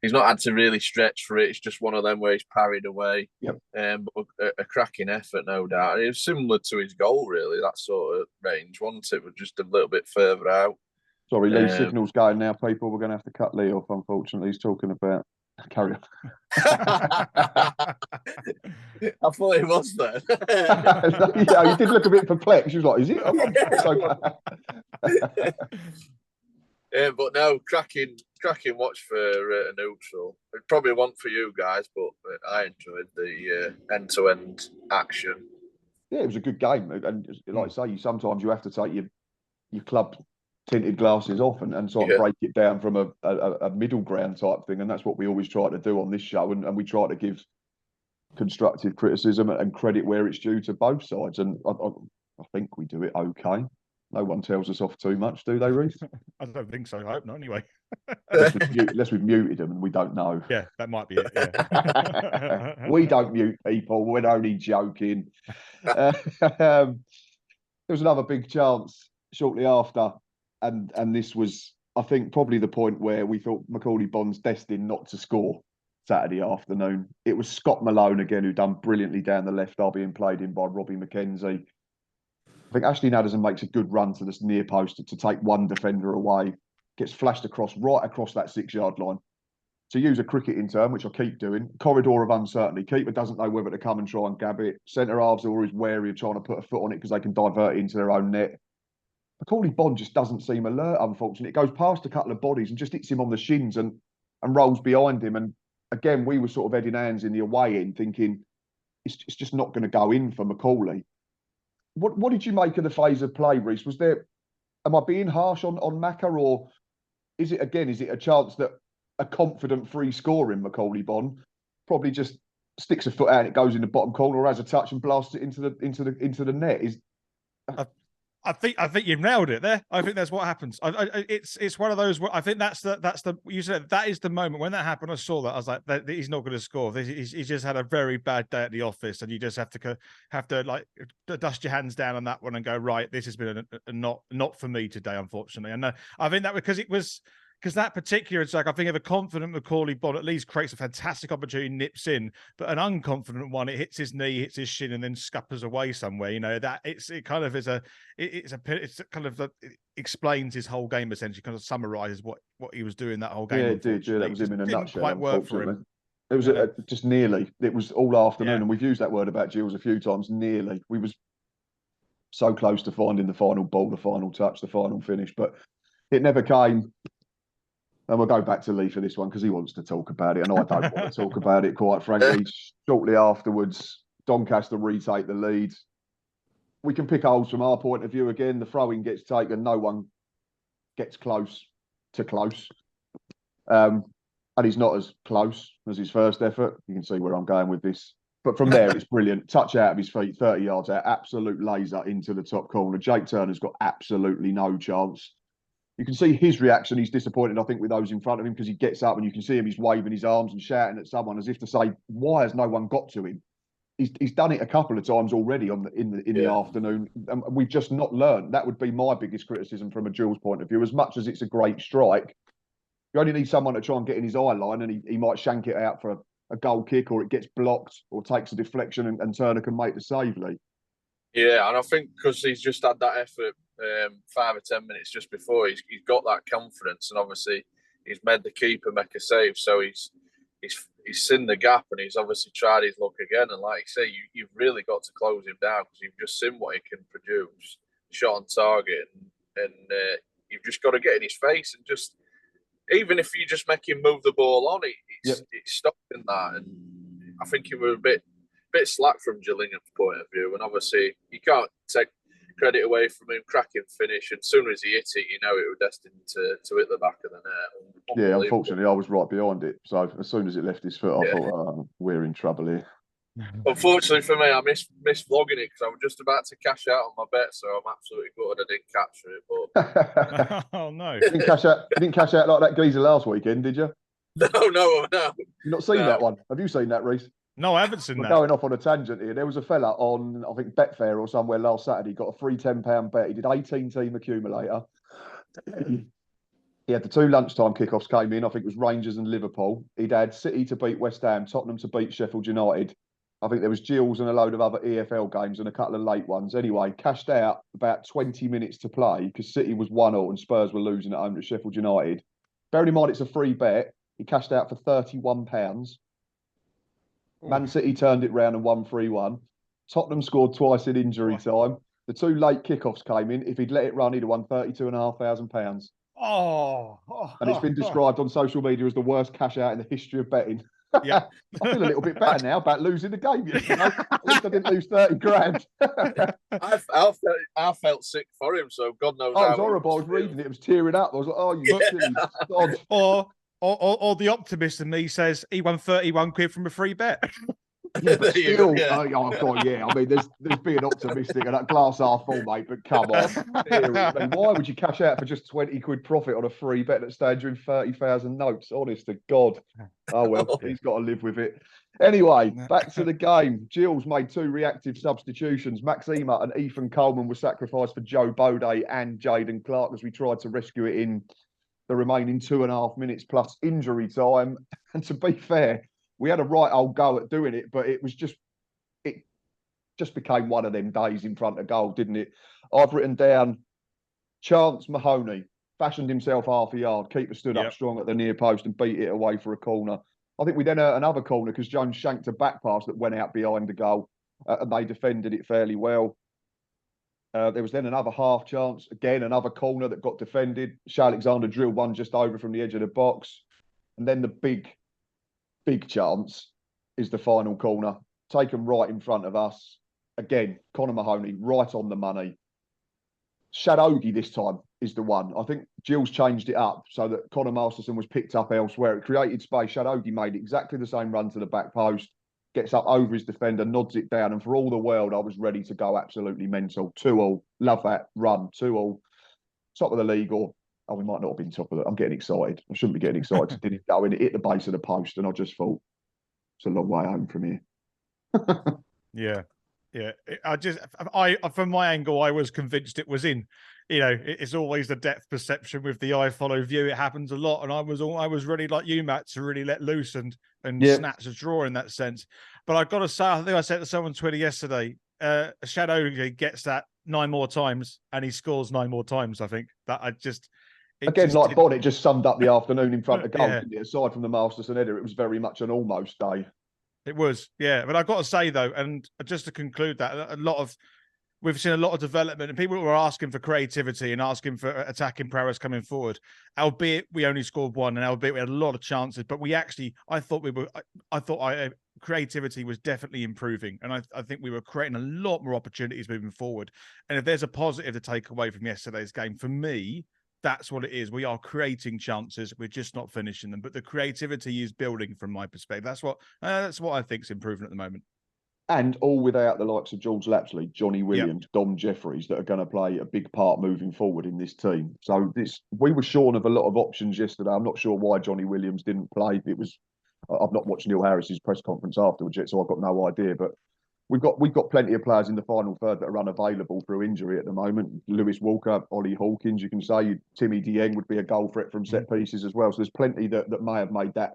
he's not had to really stretch for it. It's just one of them where he's parried away. Yep. But a cracking effort, no doubt. And it was similar to his goal, really, that sort of range, wasn't it? But just a little bit further out. Sorry, Lee's signal's going now, people. We're going to have to cut Lee off, unfortunately. He's talking about... Carry on. I thought it was there. Yeah, you did look a bit perplexed. She was like, is it? But no, cracking watch for a neutral. Probably one for you guys, but I enjoyed the end-to-end action. Yeah, it was a good game. And like I say, sometimes you have to take your club tinted glasses off and sort of break it down from a middle ground type thing, and that's what we always try to do on this show, and we try to give constructive criticism and credit where it's due to both sides, and I think we do it okay. No one tells us off too much, do they, Reece? I don't think so. I hope not, anyway. Unless we've muted them and we don't know. Yeah, that might be it. Yeah. We don't mute people. We're only joking. There was another big chance shortly after. And this was, I think, probably the point where we thought Macaulay Bond's destined not to score Saturday afternoon. It was Scott Malone again who done brilliantly down the left, being played in by Robbie McKenzie. I think Ashley Naderson makes a good run to this near post to take one defender away, gets flashed right across that 6-yard line. To use a cricketing term, which I keep doing, corridor of uncertainty. Keeper doesn't know whether to come and try and gab it. Centre halves are always wary of trying to put a foot on it because they can divert it into their own net. Macaulay Bond just doesn't seem alert, unfortunately. It goes past a couple of bodies and just hits him on the shins and rolls behind him. And again, we were sort of heading hands in the away end, thinking it's just not going to go in for Macaulay. What did you make of the phase of play, Reece? Am I being harsh on Macca, or is it a chance that a confident free scorer in Macaulay Bond probably just sticks a foot out and it goes in the bottom corner, or has a touch and blasts it into the net? I think you've nailed it there. I think that's what happens. It's one of those where I think that's the you said that is the moment when that happened. I saw that. I was like, he's not going to score. He's just had a very bad day at the office, and you just have to like dust your hands down on that one and go, right, this has been a not for me today, unfortunately. And I think that because that particular, it's like, I think if a confident Macaulay Bond at least creates a fantastic opportunity, nips in, but an unconfident one, it hits his knee, hits his shin, and then scuppers away somewhere. You know, that it explains his whole game, essentially, kind of summarizes what he was doing that whole game. Yeah, it did. Yeah, that was him in a nutshell. Didn't quite work for him. It was just nearly. It was all afternoon, and we've used that word about Gills a few times. Nearly, we was so close to finding the final ball, the final touch, the final finish, but it never came. And we'll go back to Lee for this one because he wants to talk about it, and I don't want to talk about it, quite frankly. Shortly afterwards, Doncaster retake the lead. We can pick holes from our point of view again. The throw-in gets taken. No one gets close to close. And he's not as close as his first effort. You can see where I'm going with this. But from there, it's brilliant. Touch out of his feet, 30 yards out, absolute laser into the top corner. Jake Turner's got absolutely no chance. You can see his reaction. He's disappointed, I think, with those in front of him because he gets up and you can see him. He's waving his arms and shouting at someone as if to say, "Why has no one got to him?" He's done it a couple of times already in the afternoon, and we've just not learned. That would be my biggest criticism from a Gills point of view. As much as it's a great strike, you only need someone to try and get in his eye line, and he might shank it out for a goal kick, or it gets blocked, or takes a deflection, and Turner can make the save, Lee. Yeah, and I think because he's just had that effort 5 or 10 minutes just before, he's got that confidence, and obviously he's made the keeper make a save, so he's seen the gap, and he's obviously tried his luck again. And like you say, you've really got to close him down because you've just seen what he can produce, shot on target, and you've just got to get in his face and just, even if you just make him move the ball on, it's stopping that. And I think he was a bit slack from Gillingham's point of view, and obviously you can't take credit away from him. Cracking finish, and as soon as he hit it, you know it was destined to hit the back of the net. Yeah, unfortunately, I was right behind it, so as soon as it left his foot, I thought, we're in trouble here. Unfortunately for me, I missed vlogging it because I was just about to cash out on my bet, so I'm absolutely gutted I didn't capture it. But oh no, you didn't cash out like that geezer last weekend, did you? No. You've not seen that one? Have you seen that, Reece? No, I haven't seen that. Going off on a tangent here. There was a fella on, I think, Betfair or somewhere last Saturday, got a free £10 bet. He did 18-team accumulator. He had the two lunchtime kickoffs came in. I think it was Rangers and Liverpool. He'd had City to beat West Ham, Tottenham to beat Sheffield United. I think there was Gills and a load of other EFL games and a couple of late ones. Anyway, cashed out about 20 minutes to play because City was 1-0 and Spurs were losing at home to Sheffield United. Bearing in mind it's a free bet, he cashed out for £31. Man City turned it round and won 3-1. Tottenham scored twice in injury time. The two late kickoffs came in. If he'd let it run, he'd have won £32,500. And it's been described on social media as the worst cash out in the history of betting. Yeah. I feel a little bit better now about losing the game yesterday. At least I didn't lose 30 grand. I felt sick for him, so God knows. Oh, it was horrible. I was reading it. It was tearing up. I was like, oh, you silly sod. Or the optimist in me says he won 31 quid from a free bet. Yeah, but still, oh God, yeah. I mean, there's being optimistic and that glass half full, mate. But come on, I mean, why would you cash out for just 20 quid profit on a free bet that stands you in 30,000 notes? Honest to God. Oh well, he's got to live with it. Anyway, back to the game. Gills made two reactive substitutions. Maxima and Ethan Coleman were sacrificed for Joe Bode and Jaden Clark as we tried to rescue it in the remaining 2.5 minutes plus injury time. And to be fair, we had a right old go at doing it, but it just became one of them days in front of goal, didn't it? I've written down Chance Mahoney fashioned himself half a yard, keeper stood up strong at the near post and beat it away for a corner. I think we then hurt another corner because Jones shanked a back pass that went out behind the goal and they defended it fairly well. There was then another half chance, again, another corner that got defended. Shea Alexander drilled one just over from the edge of the box. And then the big chance is the final corner, taken right in front of us. Again, Conor Mahoney, right on the money. Shadogi this time is the one. I think Gills changed it up so that Conor Masterson was picked up elsewhere. It created space. Shadogi made exactly the same run to the back post, gets up over his defender, nods it down. And for all the world, I was ready to go absolutely mental. 2-2. Love that run. 2-2. Top of the league, or we might not have been top of it. I'm getting excited. I shouldn't be getting excited. Did it go in? It hit the base of the post, and I just thought it's a long way home from here. Yeah. I from my angle, I was convinced it was in. You know, it's always the depth perception with the eye follow view. It happens a lot, and I was really like you, Matt, to really let loose and snatch a draw in that sense. But I've got to say, I think I said to someone on Twitter yesterday, Shadow gets that 9 more times, and he scores 9 more times. I think that Bonnet just summed up the afternoon in front of goal. Didn't it? Aside from the Masterson header, it was very much an almost day. It was, yeah. But I've got to say though, and just to conclude that, we've seen a lot of development, and people were asking for creativity and asking for attacking prowess coming forward. Albeit we only scored 1, and albeit we had a lot of chances, but I thought creativity was definitely improving, and I think we were creating a lot more opportunities moving forward. And if there's a positive to take away from yesterday's game, for me, that's what it is. We are creating chances. We're just not finishing them. But the creativity is building from my perspective. That's what I think is improving at the moment. And all without the likes of George Lapsley, Johnny Williams, Dom Jeffries that are going to play a big part moving forward in this team. So we were shorn of a lot of options yesterday. I'm not sure why Johnny Williams didn't play. I've not watched Neil Harris's press conference afterwards yet, so I've got no idea. But we've got plenty of players in the final third that are unavailable through injury at the moment. Lewis Walker, Ollie Hawkins, you can say. Timmy Dieng would be a goal threat from set pieces as well. So there's plenty that may have made that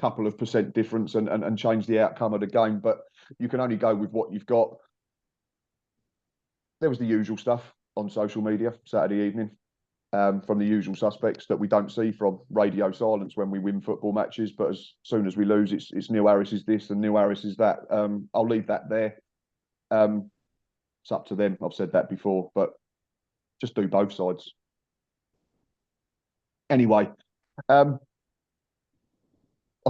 couple of % difference and changed the outcome of the game. But you can only go with what you've got. There was the usual stuff on social media Saturday evening from the usual suspects that we don't see from radio silence when we win football matches. But as soon as we lose, it's Neil Harris is this and Neil Harris is that. I'll leave that there. It's up to them. I've said that before, but just do both sides. Anyway, I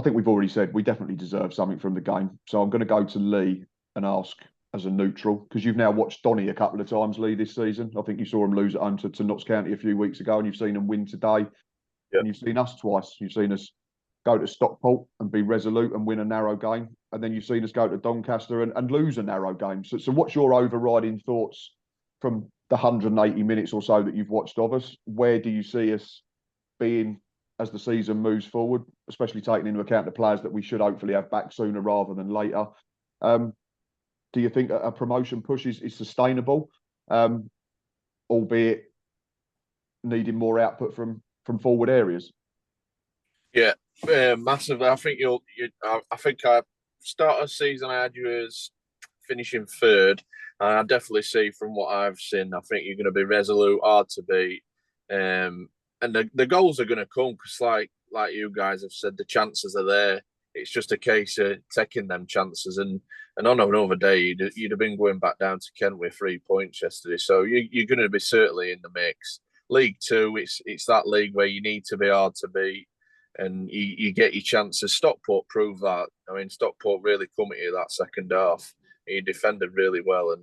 think we've already said we definitely deserve something from the game. So I'm going to go to Lee and ask as a neutral, because you've now watched Donny a couple of times, Lee, this season. I think you saw him lose at home to Notts County a few weeks ago, and you've seen him win today. And you've seen us twice. You've seen us go to Stockport and be resolute and win a narrow game. And then you've seen us go to Doncaster and lose a narrow game. So what's your overriding thoughts from the 180 minutes or so that you've watched of us? Where do you see us being as the season moves forward, especially taking into account the players that we should hopefully have back sooner rather than later? Do you think a promotion push is sustainable, albeit needing more output from from forward areas? Yeah, massively. I think I think I start of season I had you as finishing third, and I definitely see from what I've seen, I think you're going to be resolute, hard to beat, and the goals are going to come because, like you guys have said, the chances are there. It's just a case of taking them chances, and on another day, you'd have been going back down to Kent with 3 points yesterday, so you're going to be certainly in the mix. League Two, it's that league where you need to be hard to beat. And you get your chances. Stockport proved that. I mean, Stockport really come at you that second half. You defended really well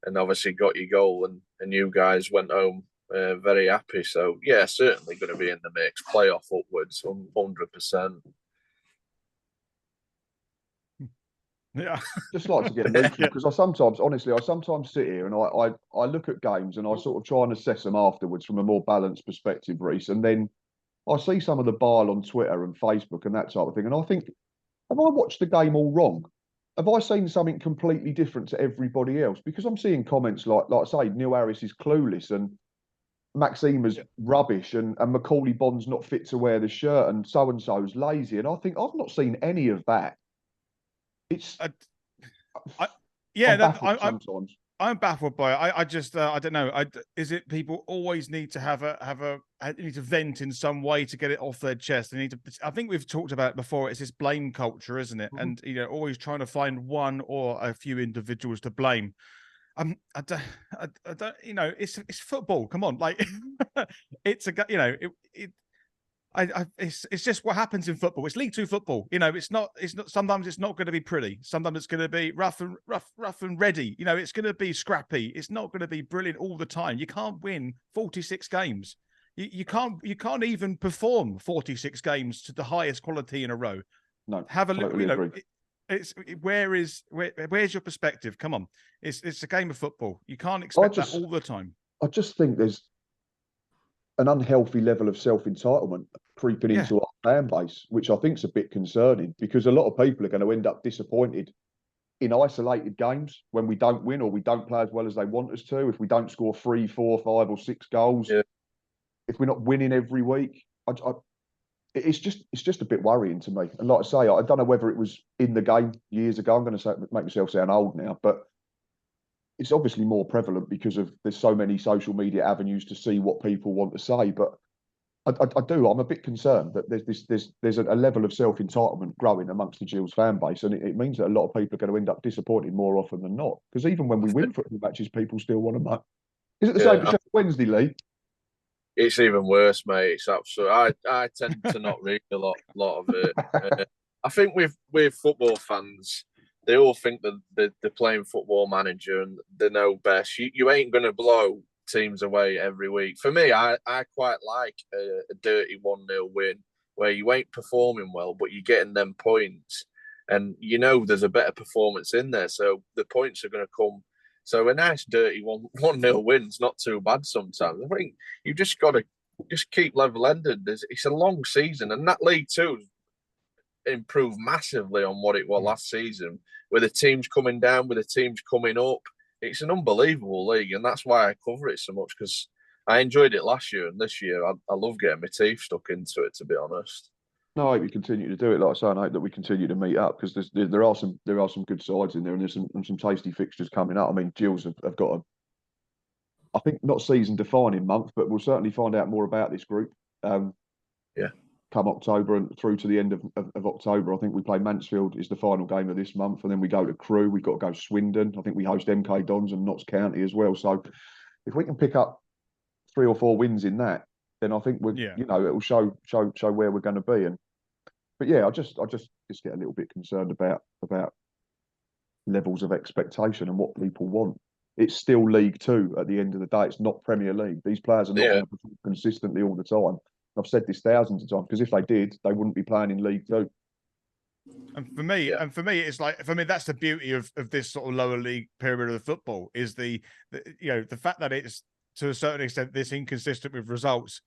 and obviously got your goal and you guys went home very happy. So, yeah, certainly going to be in the mix. Playoff upwards, 100%. Yeah. Just like to get neutral because I sometimes sit here and I look at games and I sort of try and assess them afterwards from a more balanced perspective, Reece, and then I see some of the bile on Twitter and Facebook and that type of thing, and I think, have I watched the game all wrong? Have I seen something completely different to everybody else? Because I'm seeing comments like I say, Neil Harris is clueless and Maxima's rubbish and Macaulay Bond's not fit to wear the shirt and so's lazy. And I think I've not seen any of that. It's sometimes. I'm baffled by it. I just I don't know. Is it people always need to need to vent in some way to get it off their chest? They need to. I think we've talked about it before. It's this blame culture, isn't it? And always trying to find one or a few individuals to blame. I don't. It's football. Come on, like it's it's just what happens in football. It's League Two football. It's not. Sometimes it's not going to be pretty. Sometimes it's going to be rough and ready. It's going to be scrappy. It's not going to be brilliant all the time. You can't win 46 games. You can't even perform 46 games to the highest quality in a row. No, have a look. agree. Where's your perspective? Come on, it's a game of football. You can't expect that all the time. I just think there's an unhealthy level of self-entitlement creeping into our fan base, which I think is a bit concerning because a lot of people are going to end up disappointed in isolated games when we don't win or we don't play as well as they want us to, if we don't score 3, 4, 5 or 6 goals, if we're not winning every week. It's just a bit worrying to me. And like I say, I don't know whether it was in the game years ago. I'm going to make myself sound old now, but it's obviously more prevalent because there's so many social media avenues to see what people want to say. But I'm a bit concerned that there's a level of self-entitlement growing amongst the Gills fan base, and it means that a lot of people are going to end up disappointed more often than not. Because even when we win football matches, people still want to know. Is it the same for Sheffield Wednesday, Lee? It's even worse, mate. It's absolute. I tend to not read a lot of it. I think with football fans, they all think that they're playing Football Manager and they know best. You ain't going to blow teams away every week. For me, I quite like a dirty 1-0 win where you ain't performing well, but you're getting them points. And there's a better performance in there. So the points are going to come. So a nice dirty 1-0 win's not too bad sometimes. I think you've just got to just keep level-ended. It's a long season. And that League Two improved massively on what it was last season, with the teams coming down, with the teams coming up. It's an unbelievable league, and that's why I cover it so much, because I enjoyed it last year, and this year I love getting my teeth stuck into it, to be honest. No, I hope we continue to do it. Like I say, I hope that we continue to meet up, because there are some good sides in there, and there's some tasty fixtures coming up. I mean, Gills have got I think not season defining month, but we'll certainly find out more about this group. Come October and through to the end of October. I think we play Mansfield is the final game of this month, and then we go to Crewe. We've got to go Swindon. I think we host MK Dons and Notts County as well. So if we can pick up 3 or 4 wins in that, then I think it will show where we're going to be. But I just get a little bit concerned about levels of expectation and what people want. It's still League Two at the end of the day. It's not Premier League. These players are not going to perform consistently all the time. I've said this thousands of times, because if they did, they wouldn't be playing in League Two. And for me, it's like, that's the beauty of this sort of lower league pyramid of football, is the fact that it's to a certain extent this inconsistent with results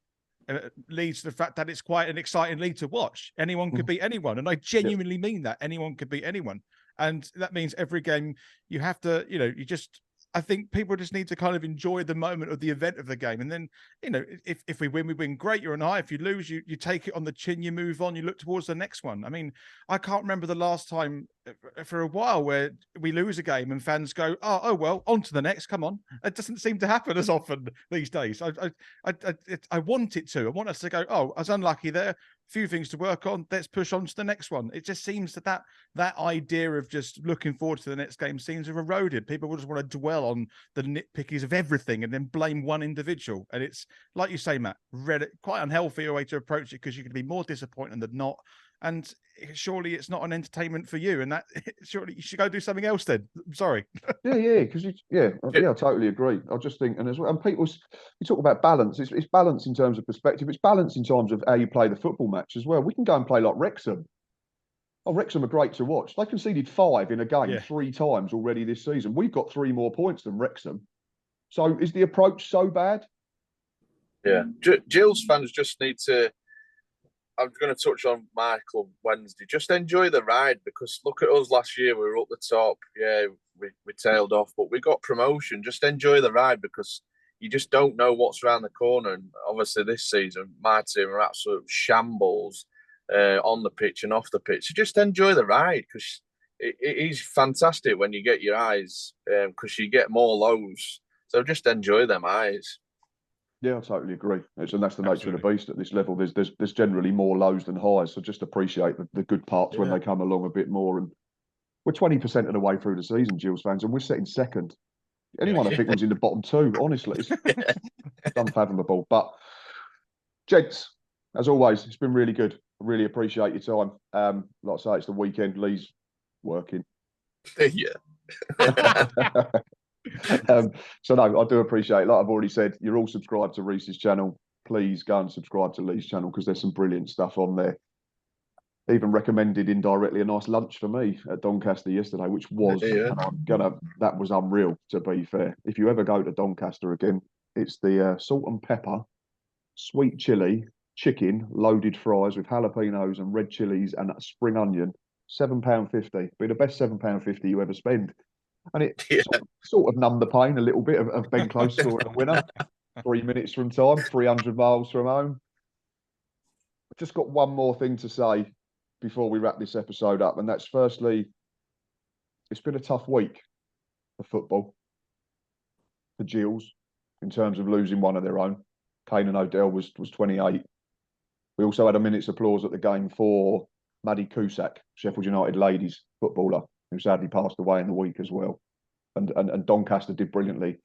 leads to the fact that it's quite an exciting league to watch. Anyone could beat anyone, and I genuinely mean that. Anyone could beat anyone, and that means every game you have to, you just I think people just need to kind of enjoy the moment of the event of the game. And then, if we win, great, you're on high. If you lose, you take it on the chin, you move on, you look towards the next one. I mean, I can't remember the last time for a while where we lose a game and fans go, oh well, on to the next, come on. It doesn't seem to happen as often these days. I want it to. I want us to go, oh, I was unlucky there. Few things to work on. Let's push on to the next one. It just seems that idea of just looking forward to the next game seems to have eroded. People will just want to dwell on the nitpickies of everything and then blame one individual. And it's like you say, Matt, quite unhealthy way to approach it, because you can be more disappointed than not. And surely it's not an entertainment for you, and that surely you should go do something else then. I'm sorry. Because I totally agree. I just think, and you talk about balance. It's balance in terms of perspective. It's balance in terms of how you play the football match as well. We can go and play like Wrexham. Oh, Wrexham are great to watch. They conceded 5 in a game 3 times already this season. We've got 3 more points than Wrexham. So is the approach so bad? Yeah, Gills fans just need to. I'm going to touch on my club Wednesday. Just enjoy the ride, because look at us last year. We were up the top. Yeah, we tailed off, but we got promotion. Just enjoy the ride, because you just don't know what's around the corner. And obviously this season, my team are absolute shambles on the pitch and off the pitch. So just enjoy the ride, because it is fantastic when you get your eyes, because you get more lows. So just enjoy them eyes. Yeah, I totally agree. And that's the nature of the beast at this level. There's generally more lows than highs. So just appreciate the good parts when they come along a bit more. And we're 20% of the way through the season, Gills fans, and we're sitting second. Anyone I think was in the bottom 2, honestly. It's unfathomable. But gents, as always, it's been really good. I really appreciate your time. Like I say, it's the weekend. Lee's working. Yeah. So no, I do appreciate it. Like I've already said, you're all subscribed to Reese's channel. Please go and subscribe to Lee's channel, because there's some brilliant stuff on there. Even recommended indirectly a nice lunch for me at Doncaster yesterday, which was that was unreal, to be fair. If you ever go to Doncaster again, it's the salt and pepper, sweet chili, chicken, loaded fries with jalapenos and red chilies and a spring onion. £7.50. Be the best £7.50 you ever spend. And it sort of numbed the pain a little bit of Ben Close scoring a winner. 3 minutes from time, 300 miles from home. I've just got one more thing to say before we wrap this episode up, and that's firstly, it's been a tough week for football, for Gills, in terms of losing one of their own. Kane and O'Dell was 28. We also had a minute's applause at the game for Maddie Cusack, Sheffield United ladies footballer, who sadly passed away in the week as well. And Doncaster did brilliantly.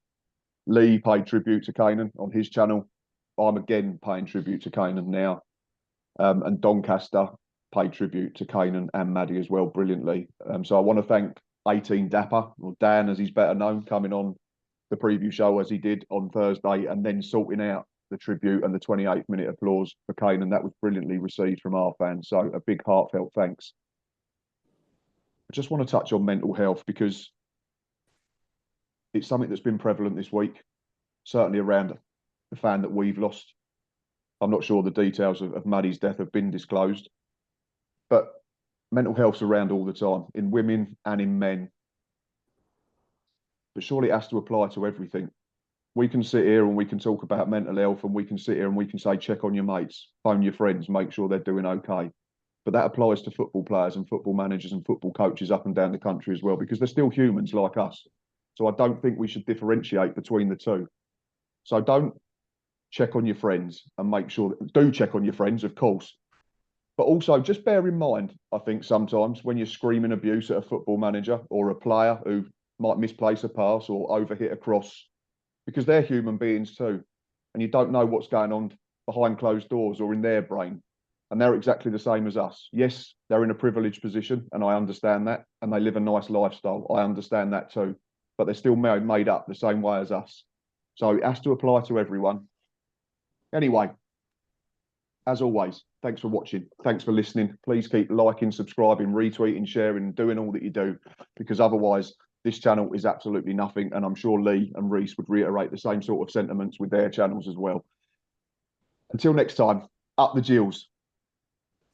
Lee paid tribute to Kanan on his channel. I'm again paying tribute to Kanan now. And Doncaster paid tribute to Kanan and Maddie as well, brilliantly. So I want to thank 18 Dapper, or Dan as he's better known, coming on the preview show as he did on Thursday, and then sorting out the tribute and the 28th minute applause for Kanan. That was brilliantly received from our fans. So a big heartfelt thanks. I just want to touch on mental health, because it's something that's been prevalent this week, certainly around the fan that we've lost. I'm not sure the details of Maddie's death have been disclosed, but mental health's around all the time, in women and in men. But surely it has to apply to everything. We can sit here and we can talk about mental health, and we can sit here and we can say, check on your mates, phone your friends, make sure they're doing okay. But that applies to football players and football managers and football coaches up and down the country as well, because they're still humans like us. So I don't think we should differentiate between the two. So don't check on your friends, and make sure that, do check on your friends, of course. But also just bear in mind, I think sometimes when you're screaming abuse at a football manager or a player who might misplace a pass or overhit a cross, because they're human beings too. And you don't know what's going on behind closed doors or in their brain. And they're exactly the same as us. Yes, they're in a privileged position, and I understand that. And they live a nice lifestyle. I understand that too. But they're still made up the same way as us. So it has to apply to everyone. Anyway, as always, thanks for watching. Thanks for listening. Please keep liking, subscribing, retweeting, sharing, doing all that you do, because otherwise this channel is absolutely nothing. And I'm sure Lee and Reese would reiterate the same sort of sentiments with their channels as well. Until next time, up the Gills.